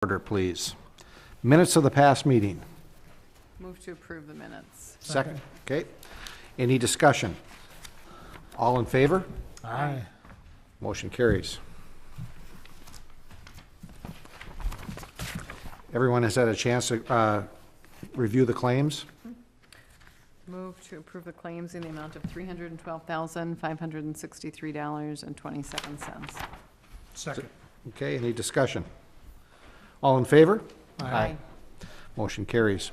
Order, please. Minutes of the past meeting. Move to approve the minutes. Second. Okay. Any discussion? All in favor? Aye. Motion carries. Everyone has had a chance to review the claims? Move to approve the claims in the amount of $312,563.27. Second. Okay, any discussion? All in favor? Aye. Motion carries.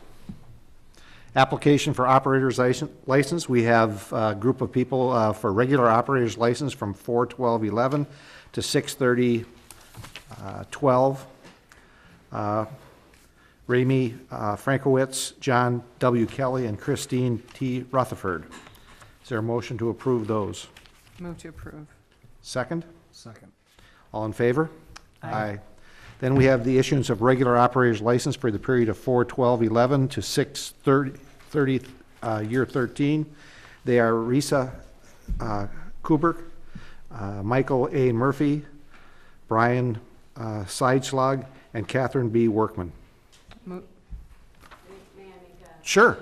Application for operator's license. We have a group of people for regular operator's license from 4/12/11 to 6/30/12. Ramey Frankowitz, John W. Kelly, and Christine T. Rutherford. Is there a motion to approve those? Move to approve. Second? Second. All in favor? Aye. Then we have the issuance of regular operator's license for the period of 4/12/11 to 6/30 year 13. They are Risa Kuberk, Michael A. Murphy, Brian Seidschlag, and Catherine B. Workman. Sure.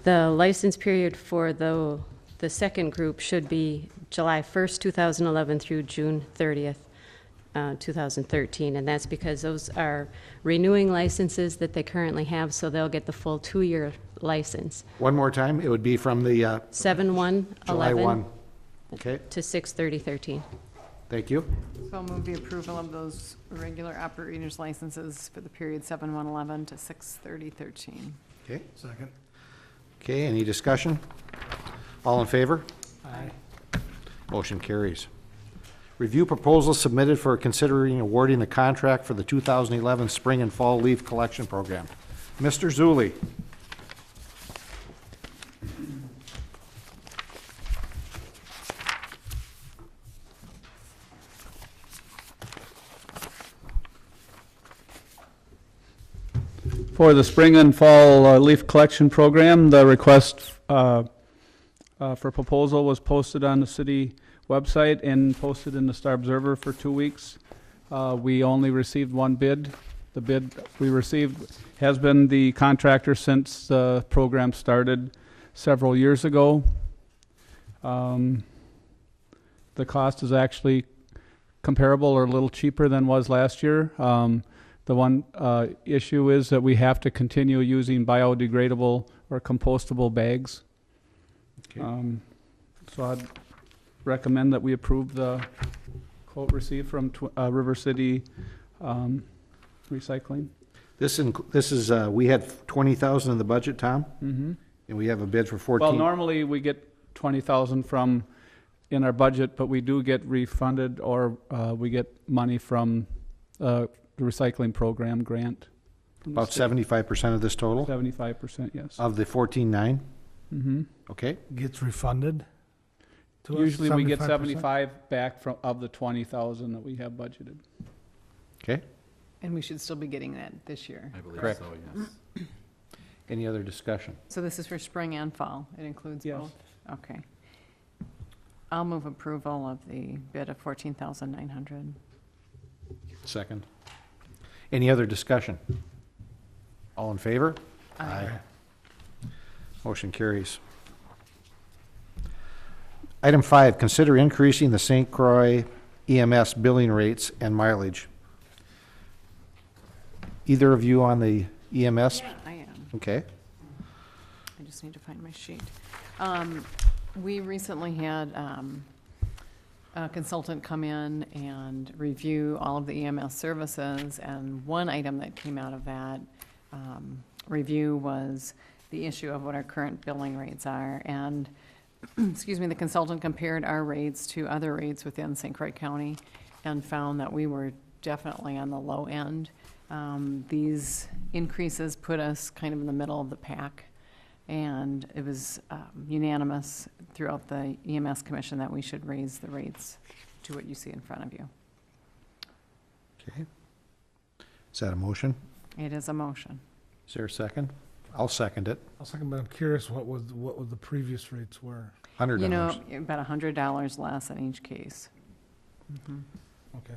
The license period for the second group should be July 1st, 2011 through June 30th, 2013. And that's because those are renewing licenses that they currently have, so they'll get the full 2-year license. One more time, it would be from the July 7/1/11 1. Okay, to 6/30/13. thank you. So I'll move the approval of those regular operators licenses for the period 7/1/11 to 6/30/13. Okay, Second. okay, any discussion? All in favor? Aye. Motion carries. Review proposals submitted for considering awarding the contract for the 2011 spring and fall leaf collection program. Mr. Zulli. For the spring and fall leaf collection program, the request for proposal was posted on the city website and posted in the Star Observer for 2 weeks. We only received one bid. The bid we received has been the contractor since the program started several years ago. The cost is actually comparable or a little cheaper than was last year. The one issue is that we have to continue using biodegradable or compostable bags. Okay. So I'd recommend that we approve the quote received from River City Recycling. This is, we had 20,000 in the budget, Tom, Mm-hmm. and we have a bid for 14. Well, normally we get 20,000 from in our budget, but we do get refunded or we get money from the recycling program grant. from the About state. 75% of this total 75%, yes. of the 14.9. Mm-hmm. Okay, Gets refunded to us? Usually we get 75%? 75 back from of the 20,000 that we have budgeted. okay. And we should still be getting that this year. I believe Correct. so, yes. Any other discussion? So this is for spring and fall. It includes Yes. both? Okay. I'll move approval of the bid of $14,900. Second. Any other discussion? All in favor? Aye. Motion carries. Item 5, consider increasing the St. Croix EMS billing rates and mileage. Either of you on the EMS? I am. Okay. I just need to find my sheet. We recently had a consultant come in and review all of the EMS services, and one item that came out of that review was the issue of what our current billing rates are. And, excuse me, the consultant compared our rates to other rates within St. Croix County and found that we were definitely on the low end. These increases put us kind of in the middle of the pack, and it was unanimous throughout the EMS Commission that we should raise the rates to what you see in front of you. Okay. Is that a motion? It is a motion. Is there a second? I'll second it. I'll second, but I'm curious what the previous rates were. $100. You know, about $100 less in each case. Okay.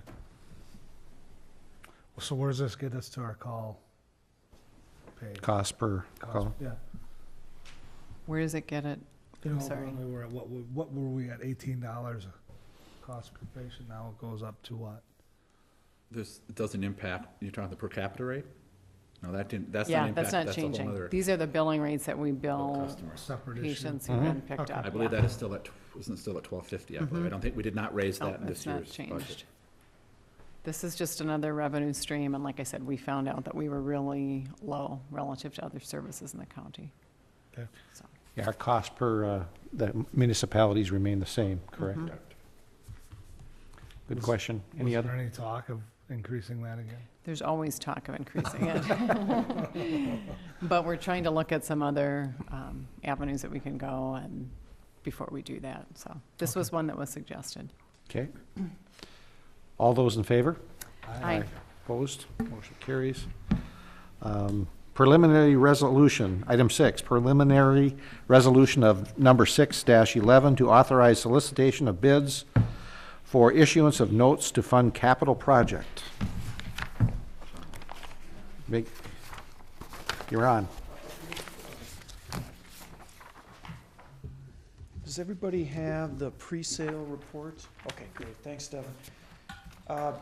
So where does this get us to our call pay? Cost per Cost- call. Yeah. Where does it get it? You I'm know, sorry. we were at, what were we at, $18 a cost per patient? Now it goes up to what? This, it doesn't impact, you're talking the per capita rate? No, that didn't, that's not Yeah, impact, that's not that's a whole changing. other These are the billing rates that we bill customer. Separate issue. patients who've been picked Okay. up. I believe yeah. that is still at, isn't it still at 1250, I believe. I don't think, we did not raise No, that in it's this not year's changed. budget. This is just another revenue stream, and like I said, we found out that we were really low relative to other services in the county. Okay. So, Yeah, our cost per, the municipalities remain the same, correct? Mhm. Good question. Any Was other? there any talk of increasing that again? There's always talk of increasing it. But we're trying to look at some other avenues that we can go and before we do that. So this was one that was suggested. Okay. All those in favor? Aye. Opposed? Motion carries. Preliminary resolution, item 6, preliminary resolution of number 6-11 to authorize solicitation of bids for issuance of notes to fund capital project. You're on. Does everybody have the pre-sale report? Okay, great, thanks, Devin. I'm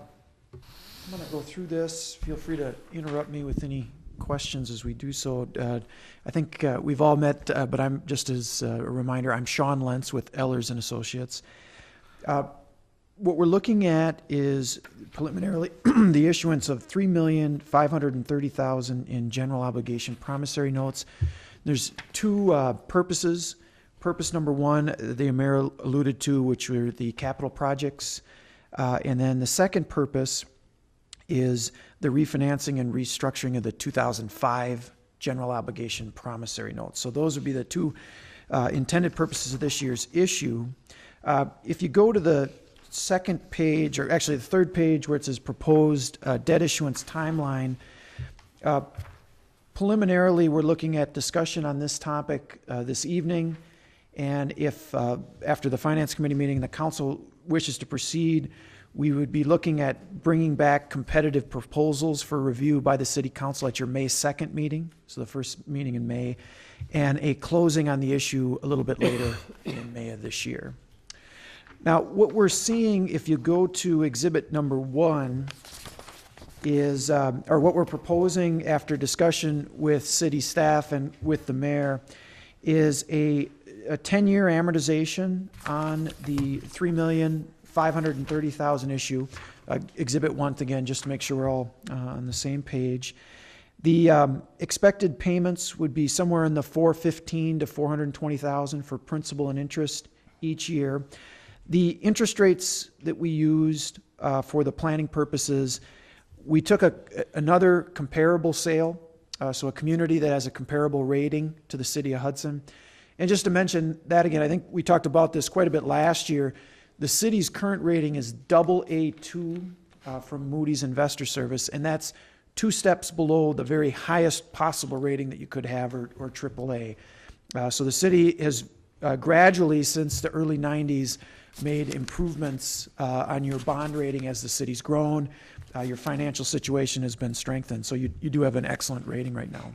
gonna go through this, feel free to interrupt me with any questions as we do so. I think we've all met, but I'm, just as a reminder, I'm Sean Lentz with Ellers and Associates. What we're looking at is preliminarily the issuance of $3,530,000 in general obligation promissory notes. There's two purposes. Purpose number one, the mayor alluded to, which were the capital projects. And then the second purpose is the refinancing and restructuring of the 2005 general obligation promissory notes. So those would be the two intended purposes of this year's issue. If you go to the second page, or actually the third page where it says proposed debt issuance timeline, preliminarily we're looking at discussion on this topic this evening. And if after the Finance Committee meeting the council wishes to proceed, we would be looking at bringing back competitive proposals for review by the City Council at your May 2nd meeting, so the first meeting in May, and a closing on the issue a little bit later in May of this year. Now, what we're seeing, if you go to exhibit number 1, is, or what we're proposing after discussion with city staff and with the mayor, is a 10-year amortization on the $3,530,000 issue. Exhibit 1 again, just to make sure we're all on the same page. The expected payments would be somewhere in the $415,000 to $420,000 for principal and interest each year. The interest rates that we used for the planning purposes, we took another comparable sale, so a community that has a comparable rating to the city of Hudson. And just to mention that again, I think we talked about this quite a bit last year. The city's current rating is AA2 from Moody's Investor Service, and that's 2 steps below the very highest possible rating that you could have, or AAA. So the city has gradually, since the early 90s, made improvements on your bond rating as the city's grown. Your financial situation has been strengthened, so you do have an excellent rating right now.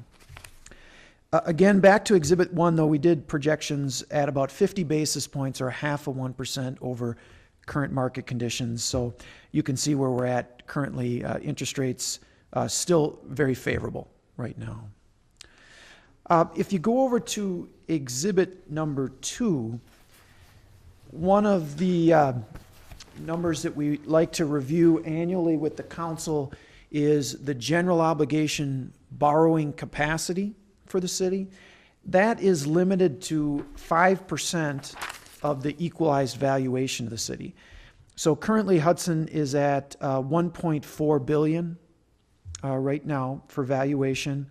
Again, back to Exhibit 1, though, we did projections at about 50 basis points, or 0.5% over current market conditions. So you can see where we're at currently. Interest rates still very favorable right now. If you go over to Exhibit number 2, one of the numbers that we like to review annually with the council is the general obligation borrowing capacity for the city. That is limited to 5% of the equalized valuation of the city. So currently Hudson is at $1.4 billion right now for valuation,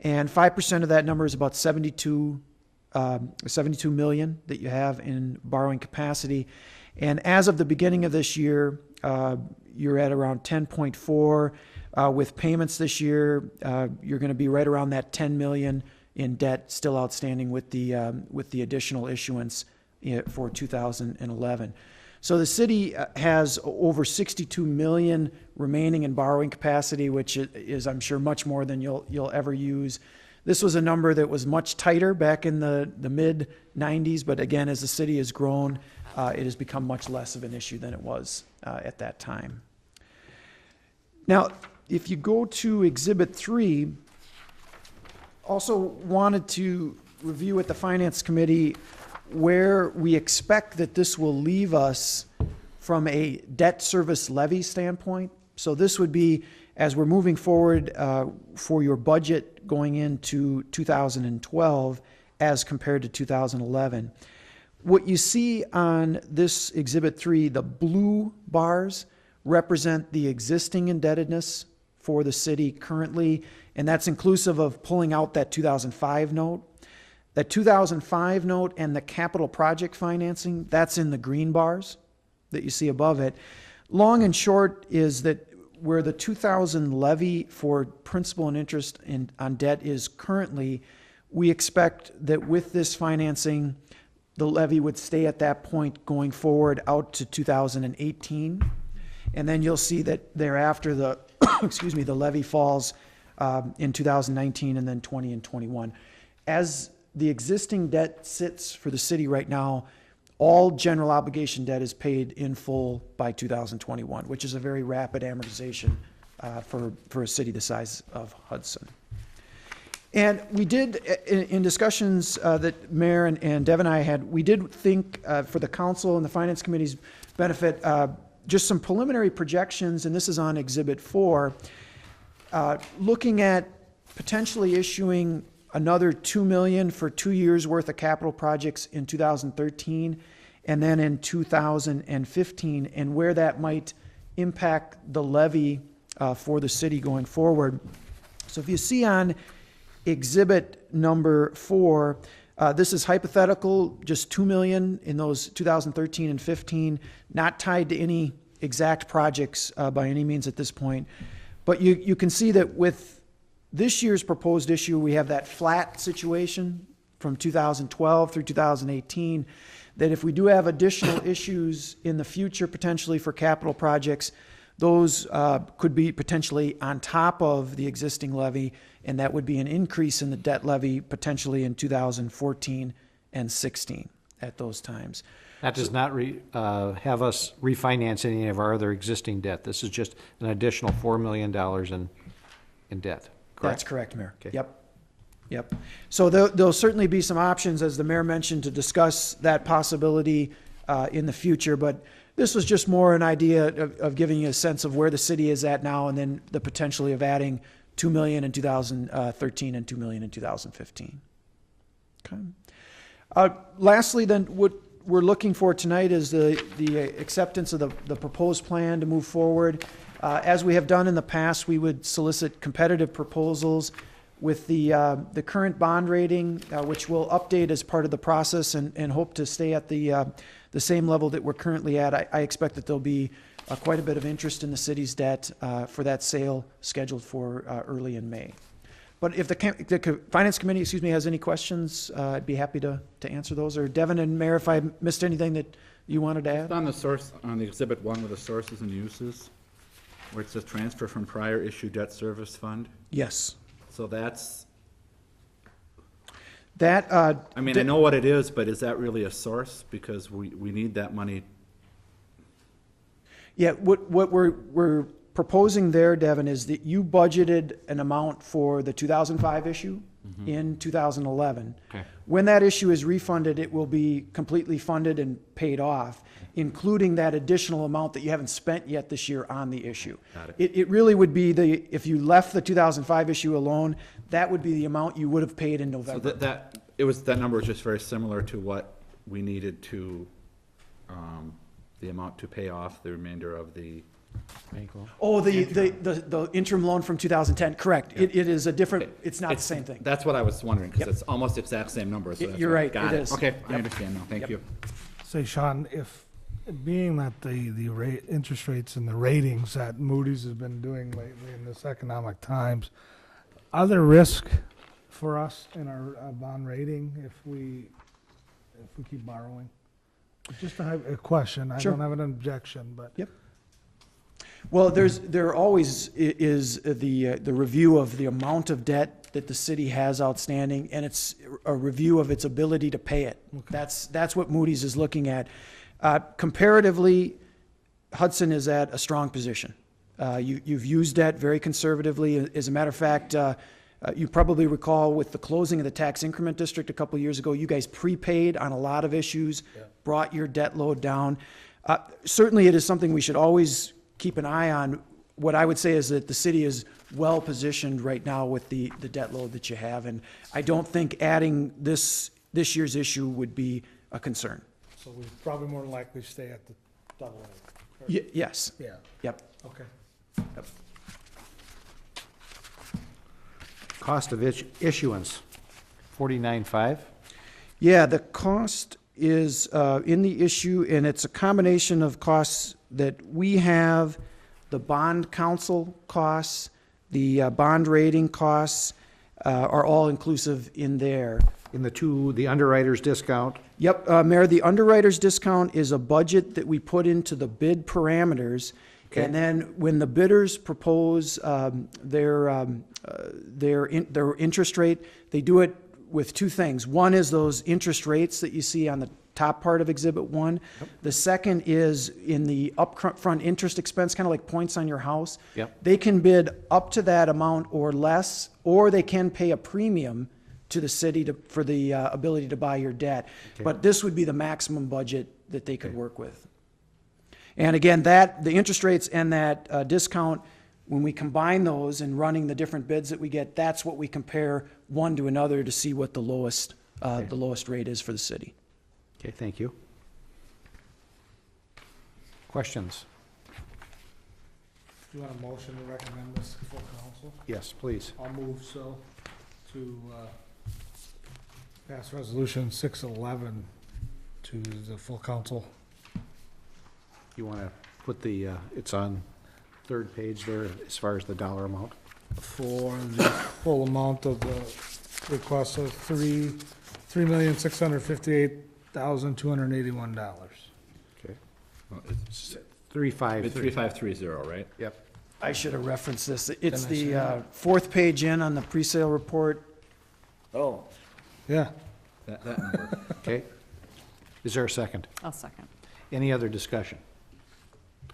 and 5% of that number is about 72 million that you have in borrowing capacity. And as of the beginning of this year, you're at around 10.4. With payments this year, you're going to be right around that 10 million in debt still outstanding with the additional issuance for 2011. So the city has over 62 million remaining in borrowing capacity, which is, I'm sure, much more than you'll ever use. This was a number that was much tighter back in the mid-90s, but again, as the city has grown, it has become much less of an issue than it was at that time. Now, if you go to Exhibit 3, also wanted to review with the Finance Committee where we expect that this will leave us from a debt service levy standpoint. So this would be, as we're moving forward for your budget going into 2012 as compared to 2011. What you see on this Exhibit 3, the blue bars represent the existing indebtedness for the city currently, and that's inclusive of pulling out that 2005 note. That 2005 note and the capital project financing, that's in the green bars that you see above it. Long and short is that where the 2000 levy for principal and interest on debt is currently, we expect that with this financing, the levy would stay at that point going forward out to 2018. And then you'll see that thereafter the, excuse me, the levy falls in 2019 and then 20 and 21. As the existing debt sits for the city right now, all general obligation debt is paid in full by 2021, which is a very rapid amortization for a city the size of Hudson. And we did, in discussions that Mayor and Deb and I had, we did think for the council and the Finance Committee's benefit, just some preliminary projections, and this is on Exhibit 4, looking at potentially issuing another $2 million for 2 years worth of capital projects in 2013 and then in 2015, and where that might impact the levy for the city going forward. So if you see on Exhibit number 4, this is hypothetical, just $2 million in those 2013 and 15, not tied to any exact projects by any means at this point. But you can see that with this year's proposed issue, we have that flat situation from 2012 through 2018, that if we do have additional issues in the future potentially for capital projects, those could be potentially on top of the existing levy, and that would be an increase in the debt levy potentially in 2014 and 16 at those times. That does not have us refinance any of our other existing debt. This is just an additional $4 million in debt. Correct? That's correct, Mayor. Okay. Yep. So there'll certainly be some options, as the mayor mentioned, to discuss that possibility in the future. But this was just more an idea of giving you a sense of where the city is at now, and then the potentially of adding $2 million in 2013 and $2 million in 2015. Okay. Lastly, then, what we're looking for tonight is the acceptance of the proposed plan to move forward. As we have done in the past, we would solicit competitive proposals with the current bond rating, which we'll update as part of the process and hope to stay at the same level that we're currently at. I expect that there'll be quite a bit of interest in the city's debt for that sale scheduled for early in May. But if the Finance Committee, has any questions, I'd be happy to answer those. Or Devin and Mayor, if I missed anything that you wanted to add? On the source, on the Exhibit 1 with the sources and uses, where it says transfer from prior issue debt service fund. Yes. So that's, That, I mean, I know what it is, but is that really a source? Because we need that money. yeah, what we're proposing there, Devin, is that you budgeted an amount for the 2005 issue in 2011. Okay. When that issue is refunded, it will be completely funded and paid off, including that additional amount that you haven't spent yet this year on the issue. Got it. It really would be if you left the 2005 issue alone, that would be the amount you would have paid in So November. that number was just very similar to what we needed to, the amount to pay off the remainder of the. Oh, the interim loan from 2010, correct. It is a different, it's not the same thing. That's what I was wondering, because Yep. it's almost the exact same number. So that's You're what- right, Got it it. is. Okay, I Yep. understand now, thank Yep. you. Say, Sean, if, being that the interest rates and the ratings that Moody's has been doing lately in this economic times, are there risk for us in our bond rating if we keep borrowing? Just a question. I Sure. don't have an objection, but Well, there always is the review of the amount of debt that the city has outstanding, and it's a review of its ability to pay it. That's what Moody's is looking at. Comparatively, Hudson is at a strong position. You've used debt very conservatively. As a matter of fact, you probably recall with the closing of the tax increment district a couple of years ago, you guys prepaid on a lot of issues, brought your debt load down. Certainly, it is something we should always keep an eye on. What I would say is that the city is well positioned right now with the debt load that you have, and I don't think adding this year's issue would be a concern. so we probably more than likely stay at the double A. Yes. Yeah, Yep. okay. Cost of issuance, 49.5. Yeah, the cost is in the issue, and it's a combination of costs that we have, the bond counsel costs, the bond rating costs are all inclusive in there. In the underwriter's discount, Yep, Mayor, the underwriter's discount is a budget that we put into the bid parameters. Okay. And then when the bidders propose their interest rate, they do it with two things. One is those interest rates that you see on the top part of Exhibit 1. Yep. The second is in the upfront interest expense, kind of like points on your house. Yep. They can bid up to that amount or less, or they can pay a premium to the city for the ability to buy your debt. Okay. But this would be the maximum budget that they could work with. And again, the interest rates and that discount, when we combine those and running the different bids that we get, that's what we compare one to another to see what the lowest rate is for the city. okay, thank you. Questions? Do you want a motion to recommend this to full council? Yes, please. I'll move so to pass resolution 611 to the full council. You want to put it's on third page there as far as the dollar amount? For the full amount of the request of $3,658,281. Okay. Well, it's 3.5. 3530, right? Yep. I should have referenced this. It's Didn't I say the fourth page in on the presale report. Oh. Yeah. That number. Okay. Is there a second? I'll second. Any other discussion?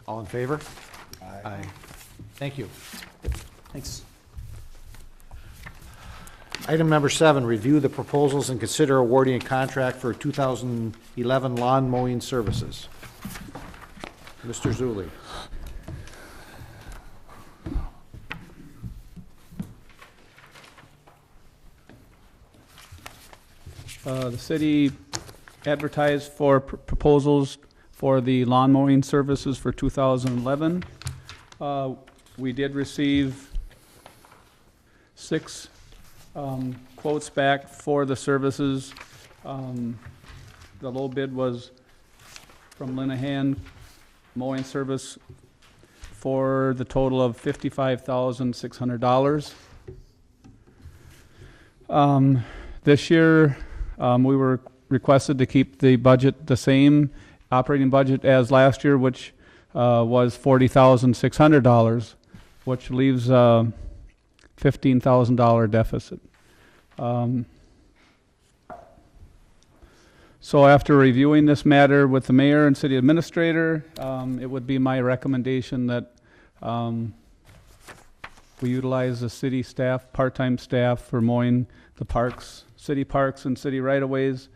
All in favor? Aye. Thank you. Thanks. Item number 7, review the proposals and consider awarding a contract for 2011 lawn mowing services. Mr. Zulli. The city advertised for proposals for the lawn mowing services for 2011. We did receive 6 quotes back for the services. The low bid was from Linehan Mowing Service for the total of $55,600. This year, we were requested to keep the budget the same, operating budget as last year, which was $40,600, which leaves a $15,000 deficit. So after reviewing this matter with the mayor and city administrator, it would be my recommendation that we utilize the city staff, part-time staff for mowing the parks, city parks and city right-of-ways,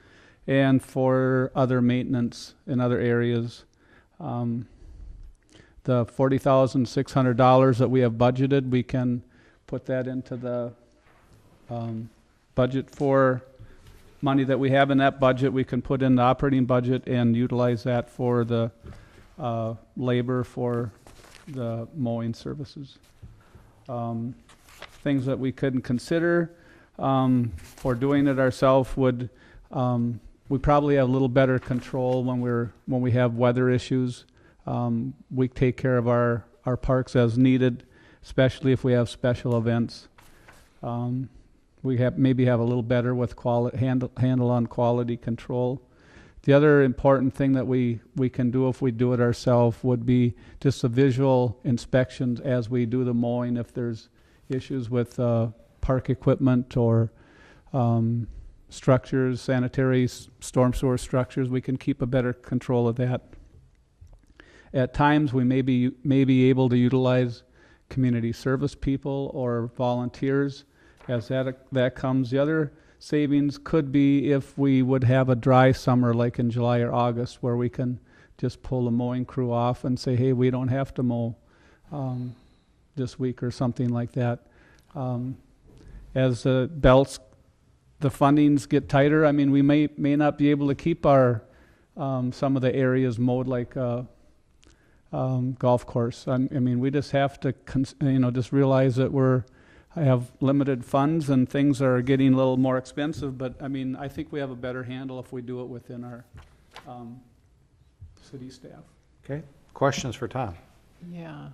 and for other maintenance in other areas. The $40,600 that we have budgeted, we can put that into the budget for money that we have in that budget. We can put in the operating budget and utilize that for the labor for the mowing services. Things that we couldn't consider for doing it ourselves would, we probably have a little better control when we have weather issues. We take care of our parks as needed, especially if we have special events. We maybe have a little better with handle on quality control. The other important thing that we can do if we do it ourselves would be just the visual inspections as we do the mowing. If there's issues with park equipment or structures, sanitary storm sewer structures, we can keep a better control of that. At times, we may be able to utilize community service people or volunteers as that comes. The other savings could be if we would have a dry summer like in July or August, where we can just pull the mowing crew off and say, hey, we don't have to mow this week or something like that. As the fundings get tighter, I mean, we may not be able to keep our some of the areas mowed like golf course. I mean, we just have to just realize that I have limited funds and things are getting a little more expensive, but I mean, I think we have a better handle if we do it within our city staff. Okay, questions for Tom? Yeah.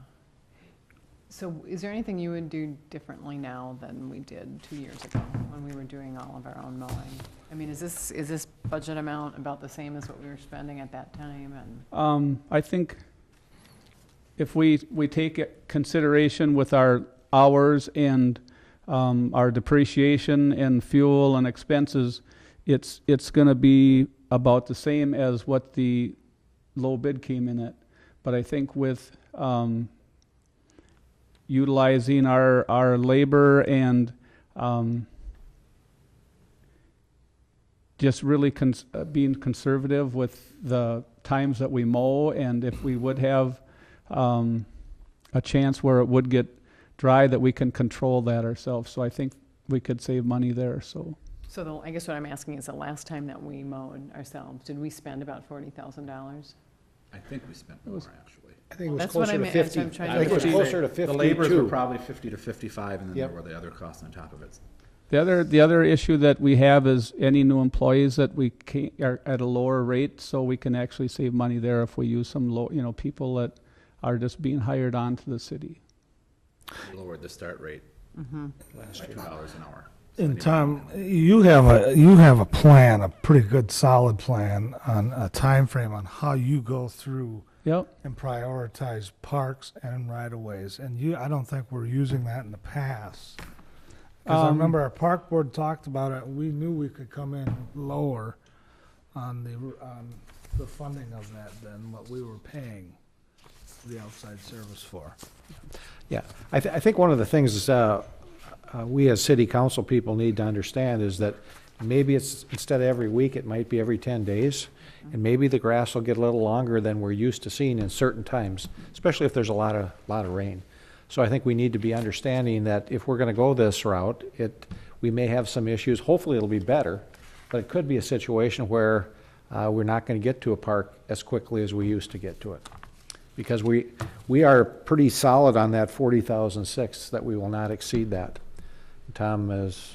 So is there anything you would do differently now than we did 2 years ago when we were doing all of our own mowing? I mean, is this budget amount about the same as what we were spending at that time? And I think if we take consideration with our hours and our depreciation and fuel and expenses, it's going to be about the same as what the low bid came in at. But I think with utilizing our labor and just really being conservative with the times that we mow, and if we would have a chance where it would get dry, that we can control that ourselves. So I think we could save money there. So I guess what I'm asking is, the last time that we mowed ourselves, did we spend about $40,000? I think we spent more, actually. I think it was That's what closer to I'm 50. I'm trying I to think it was get- closer to The labors were 52. probably 50 to 55, and then Yep. there were the other costs on top of it. the other issue that we have is any new employees that we are at a lower rate, so we can actually save money there if we use some people that are just being hired on to the city. We lowered the start rate Mm-hmm. by $2 an hour. And Tom, you have a plan, a pretty good solid plan on a time frame on how you go through Yep. and prioritize parks and right-of-ways. And I don't think we're using that in the past. Because I remember our park board talked about it, and we knew we could come in lower on the funding of that than what we were paying the outside service for. Yeah, I think one of the things we as city council people need to understand is that maybe it's, instead of every week, it might be every 10 days. And maybe the grass will get a little longer than we're used to seeing in certain times, especially if there's a lot of rain. So I think we need to be understanding that if we're going to go this route, we may have some issues. Hopefully it'll be better, but it could be a situation where we're not going to get to a park as quickly as we used to get to it. Because we are pretty solid on that 40,006, that we will not exceed that. Tom is,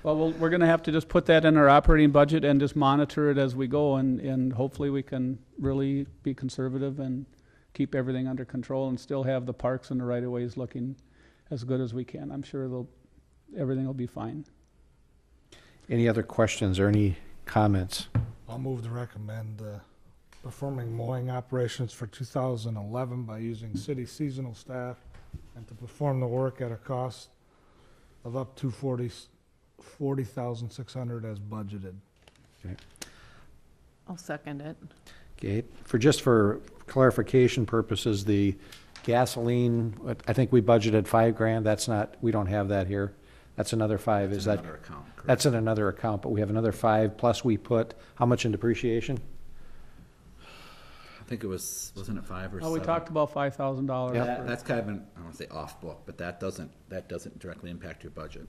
Well, we're going to have to just put that in our operating budget and just monitor it as we go, and hopefully we can really be conservative and keep everything under control and still have the parks and the right-of-ways looking as good as we can. I'm sure everything will be fine. any other questions or any comments? I'll move to recommend performing mowing operations for 2011 by using city seasonal staff and to perform the work at a cost of up to $40,600 as budgeted. I'll second it. Okay, for clarification purposes, the gasoline, I think we budgeted $5,000, that's not, we don't have that here. That's another $5,000, is that? Another account, correct. That's in another account, but we have another $5,000, plus we put, how much in depreciation? I think it wasn't it 5 or 7? Oh, we talked about $5,000. That's kind of an, I don't want to say off book, but that doesn't directly impact your budget.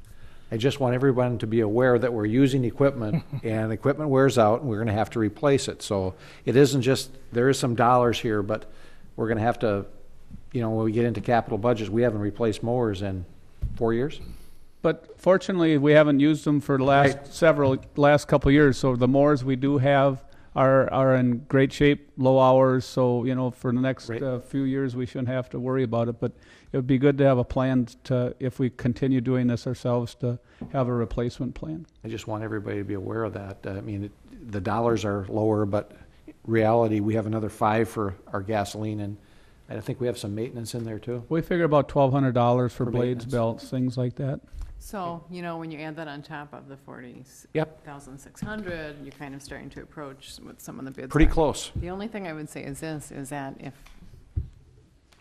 I just want everyone to be aware that we're using equipment, and equipment wears out, and we're gonna have to replace it. So it isn't just, there is some dollars here, but we're gonna have to, when we get into capital budgets, we haven't replaced mowers in 4 years. But fortunately, we haven't used them for the last couple of years, so the mowers we do have are in great shape, low hours, so, for the next Great. few years, we shouldn't have to worry about it. But it would be good to have a plan to, if we continue doing this ourselves, to have a replacement plan. I just want everybody to be aware of that. the dollars are lower, but reality, we have another 5 for our gasoline, and I think we have some maintenance in there too. We figure about $1,200 for For blades, maintenance. belts, things like that. So, you know, when you add that on top of the Yep. 40,600, you're kind of starting to approach what some of the bids Pretty are. close. The only thing I would say is this, is that if,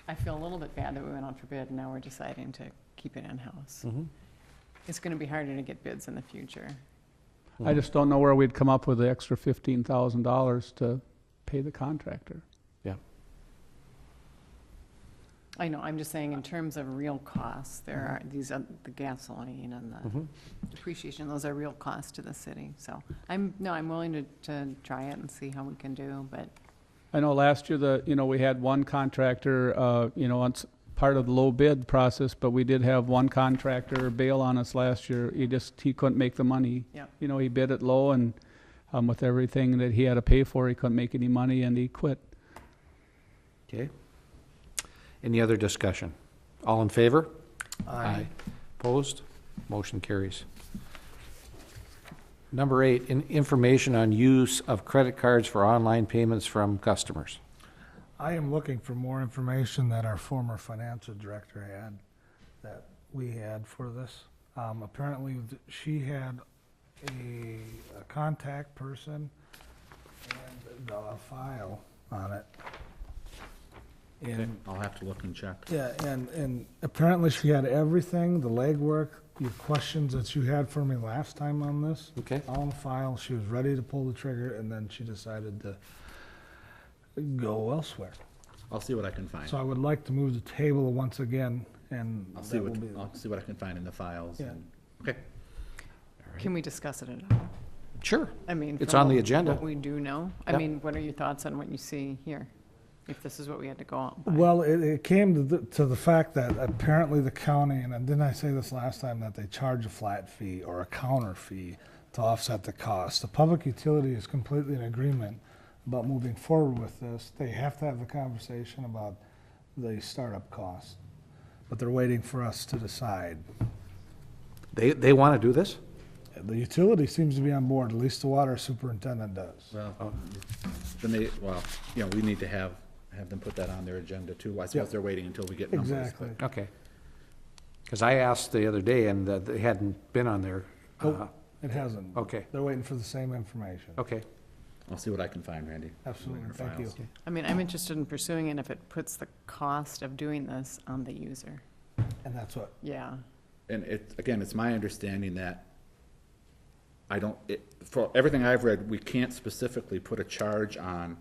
I feel a little bit bad that we went out for bid and now we're deciding to keep it in-house. Mhm. It's gonna be harder to get bids in the future. I just don't know where we'd come up with the extra $15,000 to pay the contractor. I know, I'm just saying in terms of real costs, there are, these are the gasoline and the Mhm. depreciation, those are real costs to the city. So I'm willing to try it and see how we can do, but I know last year, we had one contractor, it's part of the low bid process, but we did have one contractor bail on us last year. He couldn't make the money. Yep. He bid it low, and with everything that he had to pay for, he couldn't make any money, and he quit. Okay. Any other discussion? All in favor? Opposed? Motion carries. Number 8, information on use of credit cards for online payments from customers. I am looking for more information that our former financial director had, that we had for this. Apparently, she had a contact person and a file on it. And I'll have to look and check. yeah, and apparently she had everything, the legwork, your questions that you had for me last time on this, Okay? all in the file. She was ready to pull the trigger, and then she decided to go elsewhere. I'll see what I can find. So I would like to move the table once again, and I'll see that will what, be, I'll see what I can find in the files. Yeah. and- Okay. can we discuss it at all? Sure. I mean. It's from on the what- agenda. What we do know. I Yep. mean, what are your thoughts on what you see here? If this is what we had to go on by? well, it came to the fact that apparently the county, and didn't I say this last time, that they charge a flat fee or a counter fee to offset the cost. The public utility is completely in agreement about moving forward with this. They have to have the conversation about the startup cost, but they're waiting for us to decide. They want to do this? The utility seems to be on board, at least the water superintendent does. Well, then we need to have them put that on their agenda too. I suppose Yep. they're waiting until we get numbers. Exactly. Okay. Because I asked the other day, and they hadn't been on there. Nope. It hasn't. Okay, They're waiting for the same information. okay. I'll see what I can find, Randy. Absolutely, In our thank you. files. I mean, I'm interested in pursuing it if it puts the cost of doing this on the user. And that's what, Yeah. And again, it's my understanding that for everything I've read, we can't specifically put a charge on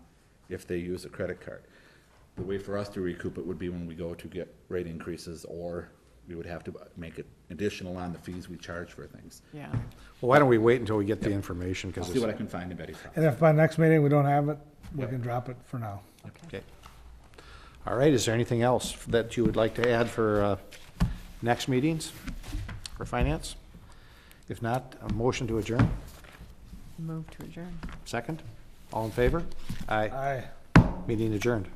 if they use a credit card. The way for us to recoup it would be when we go to get rate increases, or we would have to make it additional on the fees we charge for things. Yeah. Well, why don't we wait until we get the information? I'll Because see what I can find in Betty's file. and if by next meeting we don't have it, we Yep. can drop it for now. Okay. All right, is there anything else that you would like to add for next meetings for finance? If not, a motion to adjourn? Move to adjourn. Second? All in favor? Aye. Aye. Meeting adjourned.